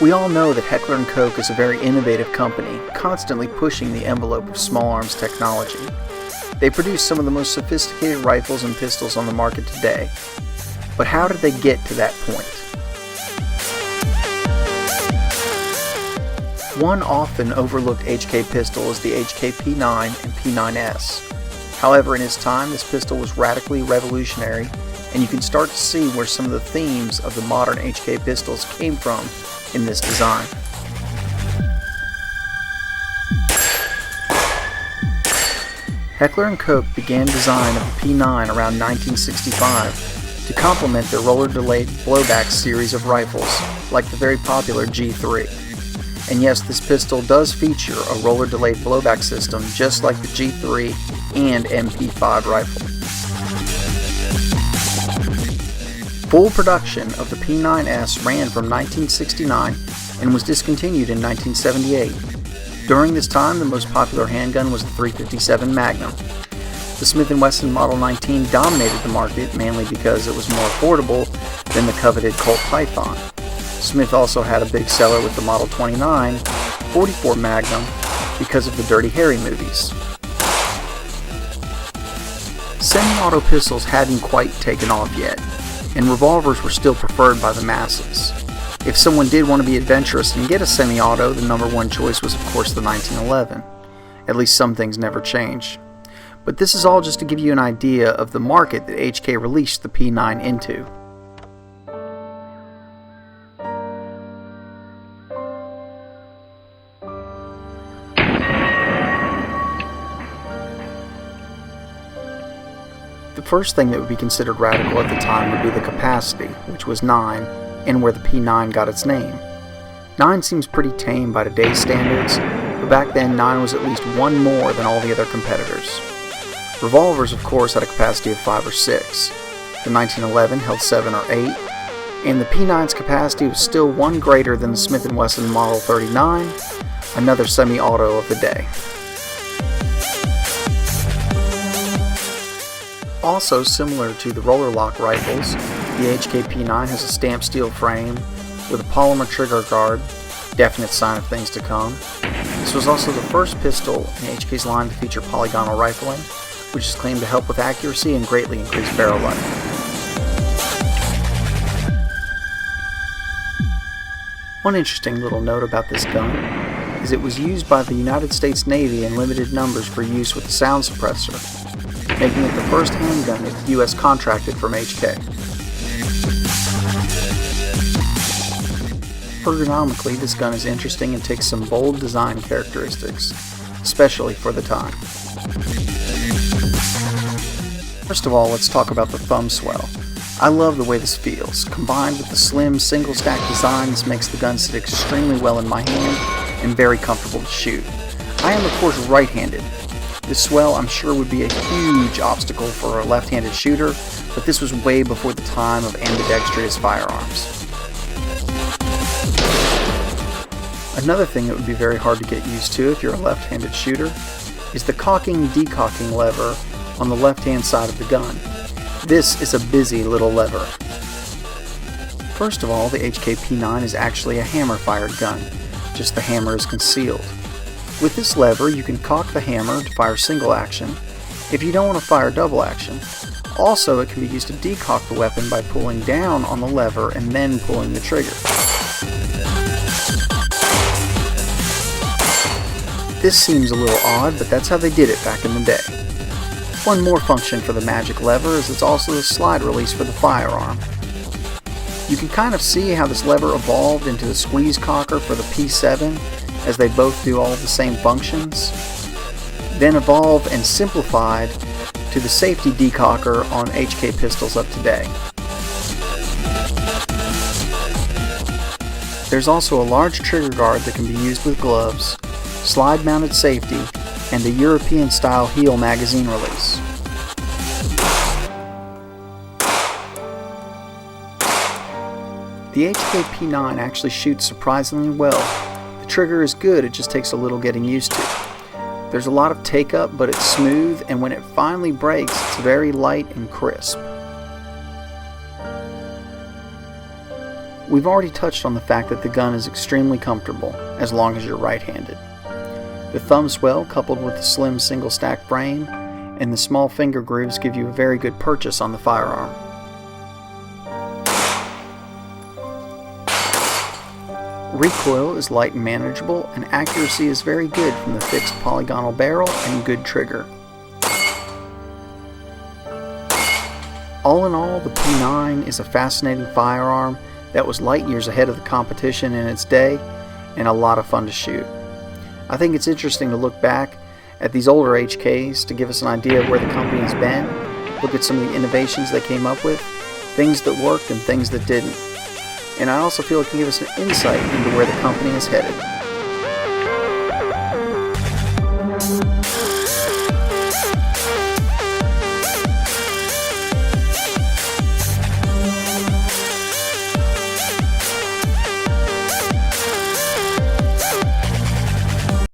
We all know that Heckler & Koch is a very innovative company, constantly pushing the envelope of small arms technology. They produce some of the most sophisticated rifles and pistols on the market today. But how did they get to that point? One often overlooked HK pistol is the HK P9 and P9S. However, in its time, this pistol was radically revolutionary, and you can start to see where some of the themes of the modern HK pistols came from in this design. Heckler & Koch began design of the P9 around 1965 to complement their roller-delayed blowback series of rifles, like the very popular G3. And yes, this pistol does feature a roller-delayed blowback system just like the G3 and MP5 rifle. Full production of the P9S ran from 1969 and was discontinued in 1978. During this time, the most popular handgun was the .357 Magnum. The Smith & Wesson Model 19 dominated the market mainly because it was more affordable than the coveted Colt Python. Smith also had a big seller with the Model 29 .44 Magnum because of the Dirty Harry movies. Semi-auto pistols hadn't quite taken off yet, and revolvers were still preferred by the masses. If someone did want to be adventurous and get a semi-auto, the number one choice was of course the 1911. At least some things never change. But this is all just to give you an idea of the market that HK released the P9 into. The first thing that would be considered radical at the time would be the capacity, which was 9, and where the P9 got its name. 9 seems pretty tame by today's standards, but back then 9 was at least one more than all the other competitors. Revolvers, of course, had a capacity of 5 or 6. The 1911 held 7 or 8, and the P9's capacity was still one greater than the Smith & Wesson Model 39, another semi-auto of the day. Also similar to the roller lock rifles, the HK P9 has a stamped steel frame with a polymer trigger guard, definite sign of things to come. This was also the first pistol in HK's line to feature polygonal rifling, which is claimed to help with accuracy and greatly increase barrel life. One interesting little note about this gun is it was used by the United States Navy in limited numbers for use with a sound suppressor, making it the first handgun that the U.S. contracted from HK. Ergonomically, this gun is interesting and takes some bold design characteristics, especially for the time. First of all, let's talk about the thumb swell. I love the way this feels. Combined with the slim single-stack design, this makes the gun sit extremely well in my hand and very comfortable to shoot. I am, of course, right-handed. This swell, I'm sure, would be a huge obstacle for a left-handed shooter, but this was way before the time of ambidextrous firearms. Another thing that would be very hard to get used to if you're a left-handed shooter is the cocking-decocking lever on the left-hand side of the gun. This is a busy little lever. First of all, the HK P9 is actually a hammer-fired gun, just the hammer is concealed. With this lever, you can cock the hammer to fire single action if you don't want to fire double action. Also, it can be used to decock the weapon by pulling down on the lever and then pulling the trigger. This seems a little odd, but that's how they did it back in the day. One more function for the magic lever is it's also the slide release for the firearm. You can kind of see how this lever evolved into the squeeze cocker for the P7, as they both do all of the same functions, then evolved and simplified to the safety decocker on HK pistols of today. There's also a large trigger guard that can be used with gloves, slide-mounted safety, and a European-style heel magazine release. The HK P9 actually shoots surprisingly well. The trigger is good, it just takes a little getting used to. There's a lot of take-up, but it's smooth, and when it finally breaks, it's very light and crisp. We've already touched on the fact that the gun is extremely comfortable, as long as you're right-handed. The thumb swell, coupled with the slim single-stack frame, and the small finger grooves give you a very good purchase on the firearm. Recoil is light and manageable, and accuracy is very good from the fixed polygonal barrel and good trigger. All in all, the P9 is a fascinating firearm that was light years ahead of the competition in its day, and a lot of fun to shoot. I think it's interesting to look back at these older HKs to give us an idea of where the company has been, look at some of the innovations they came up with, things that worked and things that didn't. And I also feel it can give us an insight into where the company is headed.